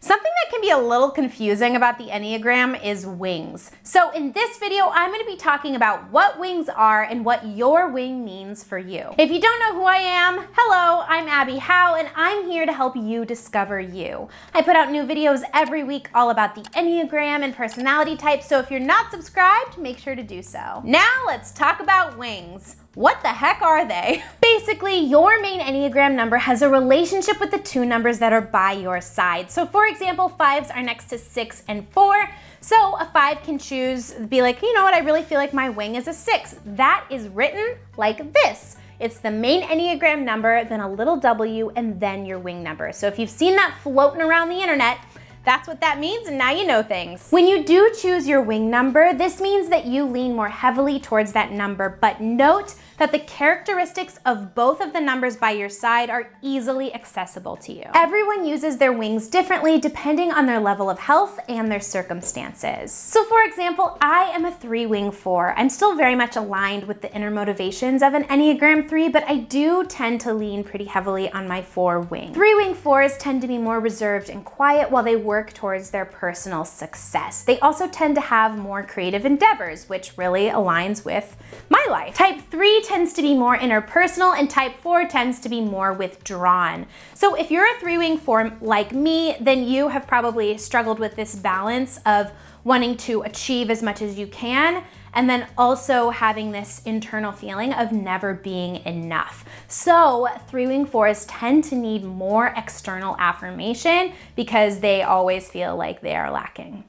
Something that can be a little confusing about the Enneagram is wings. So in this video, I'm going to be talking about what wings are and what your wing means for you. If you don't know who I am, hello, I'm Abby Howe, and I'm here to help you discover you. I put out new videos every week all about the Enneagram and personality types, so if you're not subscribed, make sure to do so. Now let's talk about wings. What the heck are they? Basically, your main Enneagram number has a relationship with the two numbers that are by your side. So for example, 5s are next to 6 and 4. So a 5 can choose, be like, you know what, I really feel like my wing is a 6. That is written like this. It's the main Enneagram number, then a little W, and then your wing number. So if you've seen that floating around the internet, that's what that means, and now you know things. When you do choose your wing number, this means that you lean more heavily towards that number, but note that the characteristics of both of the numbers by your side are easily accessible to you. Everyone uses their wings differently depending on their level of health and their circumstances. So for example, I am a 3-wing 4. I'm still very much aligned with the inner motivations of an Enneagram 3, but I do tend to lean pretty heavily on my 4 wing. 3-wing 4s tend to be more reserved and quiet while they work towards their personal success. They also tend to have more creative endeavors, which really aligns with my life. Type 3 tends to be more interpersonal, and type 4 tends to be more withdrawn. So if you're a 3-wing 4 like me, then you have probably struggled with this balance of wanting to achieve as much as you can, and then also having this internal feeling of never being enough. So 3-wing 4s tend to need more external affirmation because they always feel like they are lacking.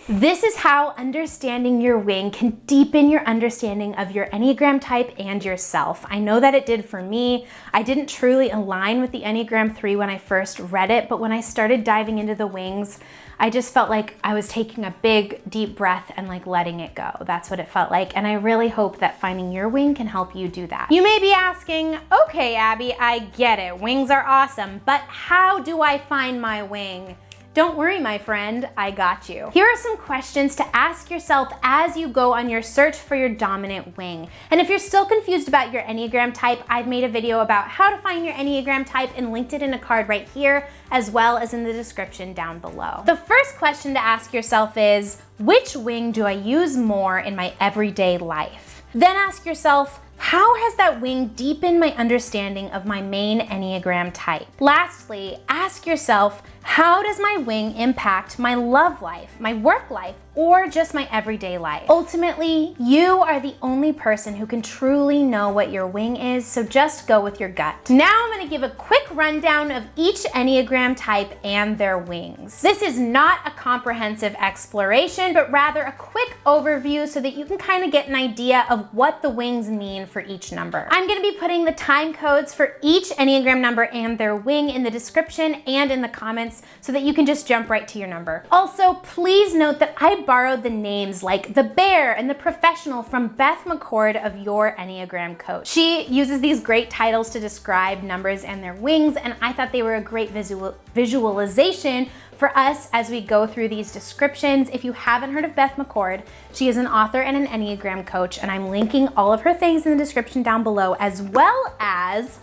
This is how understanding your wing can deepen your understanding of your Enneagram type and yourself. I know that it did for me. I didn't truly align with the Enneagram 3 when I first read it, but when I started diving into the wings, I just felt like I was taking a big, deep breath and like letting it go. That's what it felt like, and I really hope that finding your wing can help you do that. You may be asking, okay, Abby, I get it. Wings are awesome, but how do I find my wing? Don't worry, my friend, I got you. Here are some questions to ask yourself as you go on your search for your dominant wing. And if you're still confused about your Enneagram type, I've made a video about how to find your Enneagram type and linked it in a card right here, as well as in the description down below. The first question to ask yourself is, which wing do I use more in my everyday life? Then ask yourself, how has that wing deepened my understanding of my main Enneagram type? Lastly, ask yourself, how does my wing impact my love life, my work life, or just my everyday life? Ultimately, you are the only person who can truly know what your wing is, so just go with your gut. Now I'm gonna give a quick rundown of each Enneagram type and their wings. This is not a comprehensive exploration, but rather a quick overview so that you can kind of get an idea of what the wings mean for each number. I'm gonna be putting the time codes for each Enneagram number and their wing in the description and in the comments so that you can just jump right to your number. Also, please note that I borrowed the names like the bear and the professional from Beth McCord of Your Enneagram Coach. She uses these great titles to describe numbers and their wings, and I thought they were a great visualization for us as we go through these descriptions. If you haven't heard of Beth McCord, she is an author and an Enneagram coach, and I'm linking all of her things in the description down below, as well as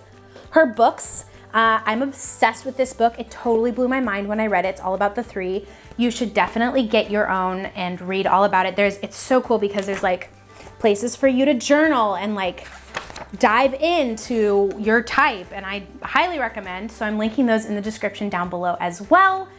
her books. I'm obsessed with this book. It totally blew my mind when I read it. It's all about the 3. You should definitely get your own and read all about it. It's so cool because there's like places for you to journal and like dive into your type, and I highly recommend. So I'm linking those in the description down below as well.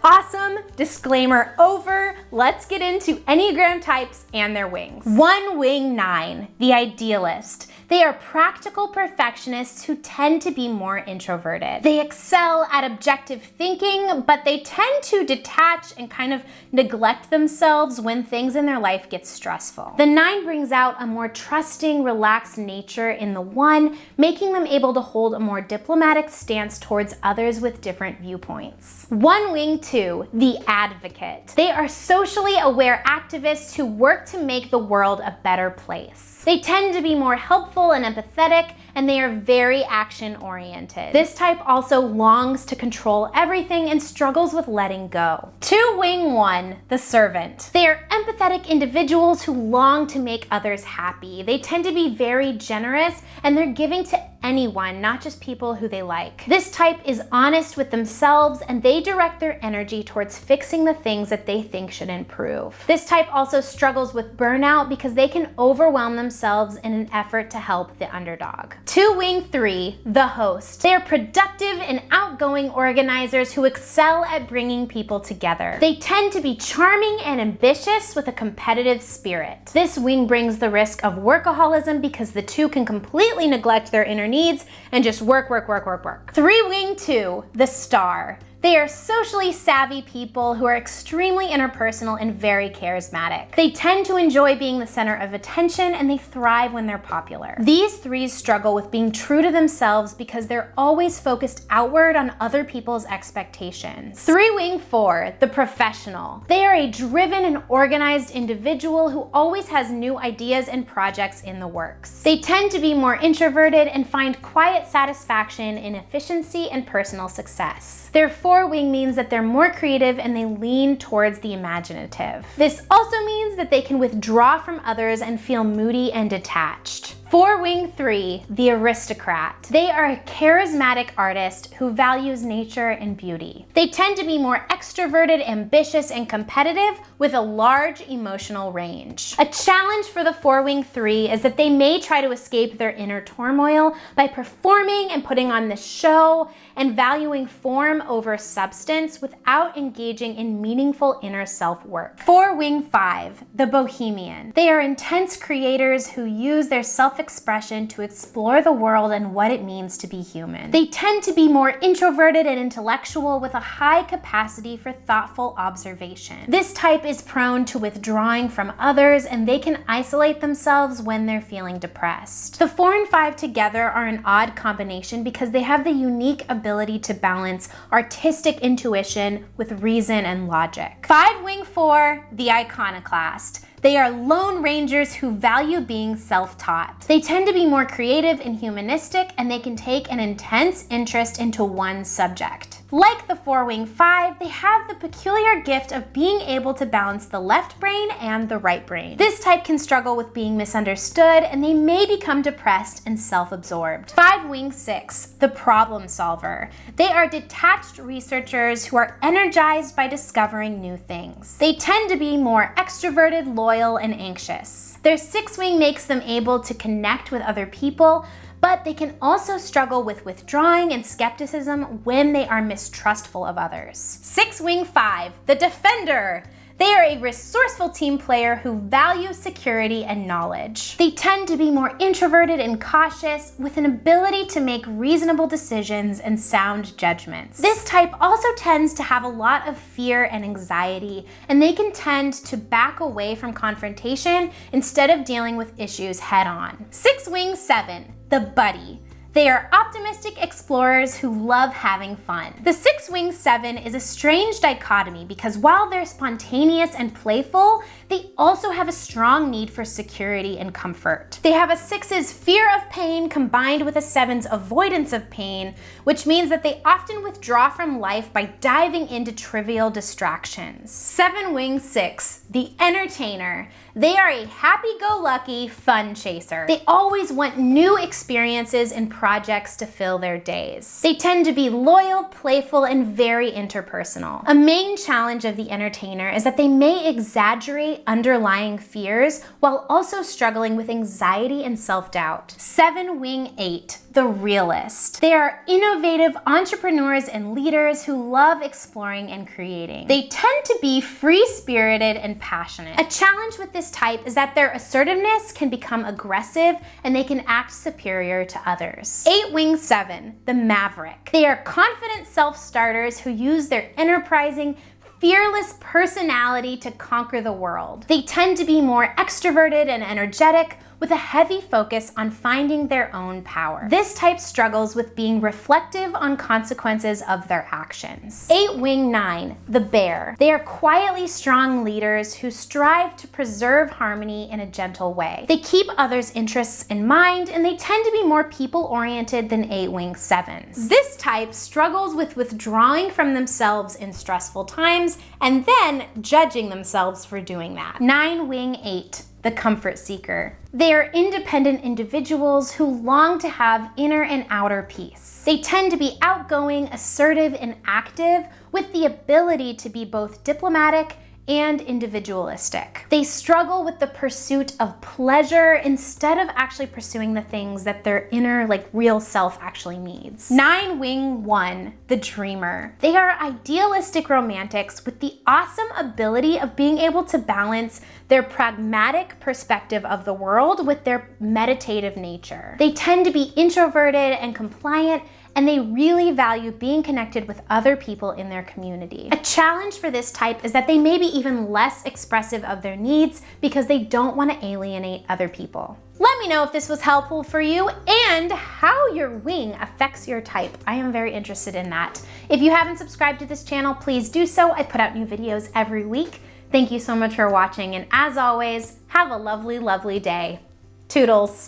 Awesome, disclaimer over. Let's get into Enneagram types and their wings. 1 wing 9, the Idealist. They are practical perfectionists who tend to be more introverted. They excel at objective thinking, but they tend to detach and kind of neglect themselves when things in their life get stressful. The 9 brings out a more trusting, relaxed nature in the 1, making them able to hold a more diplomatic stance towards others with different viewpoints. 1 wing 2, the Advocate. They are socially aware activists who work to make the world a better place. They tend to be more helpful and empathetic, and they are very action-oriented. This type also longs to control everything and struggles with letting go. 2 wing 1, the Servant. They are empathetic individuals who long to make others happy. They tend to be very generous, and they're giving to anyone, not just people who they like. This type is honest with themselves and they direct their energy towards fixing the things that they think should improve. This type also struggles with burnout because they can overwhelm themselves in an effort to help the underdog. 2-wing 3, the host. They are productive and outgoing organizers who excel at bringing people together. They tend to be charming and ambitious with a competitive spirit. This wing brings the risk of workaholism because the two can completely neglect their inner needs and just work. 3-wing 2, the star. They are socially savvy people who are extremely interpersonal and very charismatic. They tend to enjoy being the center of attention and they thrive when they're popular. These threes struggle with being true to themselves because they're always focused outward on other people's expectations. 3-wing 4, the professional. They are a driven and organized individual who always has new ideas and projects in the works. They tend to be more introverted and find quiet satisfaction in efficiency and personal success. Their 4-wing means that they're more creative and they lean towards the imaginative. This also means that they can withdraw from others and feel moody and detached. 4-wing 3, the aristocrat. They are a charismatic artist who values nature and beauty. They tend to be more extroverted, ambitious, and competitive with a large emotional range. A challenge for the 4-wing 3 is that they may try to escape their inner turmoil by performing and putting on the show and valuing form over substance without engaging in meaningful inner self-work. 4-wing 5, the Bohemian. They are intense creators who use their self-expression to explore the world and what it means to be human. They tend to be more introverted and intellectual with a high capacity for thoughtful observation. This type is prone to withdrawing from others and they can isolate themselves when they're feeling depressed. The 4 and 5 together are an odd combination because they have the unique ability to balance artistic intuition with reason and logic. 5-wing 4, the Iconoclast. They are lone rangers who value being self-taught. They tend to be more creative and humanistic, and they can take an intense interest into one subject. Like the 4-wing 5, they have the peculiar gift of being able to balance the left brain and the right brain. This type can struggle with being misunderstood, and they may become depressed and self-absorbed. 5-wing 6, the problem solver. They are detached researchers who are energized by discovering new things. They tend to be more extroverted, loyal, and anxious. Their 6-wing makes them able to connect with other people, but they can also struggle with withdrawing and skepticism when they are mistrustful of others. 6-wing 5, the defender. They are a resourceful team player who values security and knowledge. They tend to be more introverted and cautious with an ability to make reasonable decisions and sound judgments. This type also tends to have a lot of fear and anxiety, and they can tend to back away from confrontation instead of dealing with issues head on. 6-wing 7, the buddy. They are optimistic explorers who love having fun. The 6-wing 7 is a strange dichotomy because while they're spontaneous and playful, they also have a strong need for security and comfort. They have a 6's fear of pain combined with a 7's avoidance of pain, which means that they often withdraw from life by diving into trivial distractions. 7-wing 6, the entertainer. They are a happy-go-lucky fun chaser. They always want new experiences and projects to fill their days. They tend to be loyal, playful, and very interpersonal. A main challenge of the entertainer is that they may exaggerate underlying fears while also struggling with anxiety and self-doubt. 7-wing 8, the realist. They are innovative entrepreneurs and leaders who love exploring and creating. They tend to be free-spirited and passionate. A challenge with this type is that their assertiveness can become aggressive and they can act superior to others. 8-wing 7, the Maverick. They are confident self-starters who use their enterprising, fearless personality to conquer the world. They tend to be more extroverted and energetic, with a heavy focus on finding their own power. This type struggles with being reflective on consequences of their actions. 8-wing 9, the bear. They are quietly strong leaders who strive to preserve harmony in a gentle way. They keep others' interests in mind, and they tend to be more people-oriented than 8-wing 7s. This type struggles with withdrawing from themselves in stressful times and then judging themselves for doing that. 9-wing 8, the comfort seeker. They are independent individuals who long to have inner and outer peace. They tend to be outgoing, assertive, and active, with the ability to be both diplomatic and individualistic. They struggle with the pursuit of pleasure instead of actually pursuing the things that their inner, real self actually needs. 9 Wing 1, the dreamer. They are idealistic romantics with the awesome ability of being able to balance their pragmatic perspective of the world with their meditative nature. They tend to be introverted and compliant, and they really value being connected with other people in their community. A challenge for this type is that they may be even less expressive of their needs because they don't want to alienate other people. Let me know if this was helpful for you and how your wing affects your type. I am very interested in that. If you haven't subscribed to this channel, please do so. I put out new videos every week. Thank you so much for watching, and as always, have a lovely, lovely day. Toodles.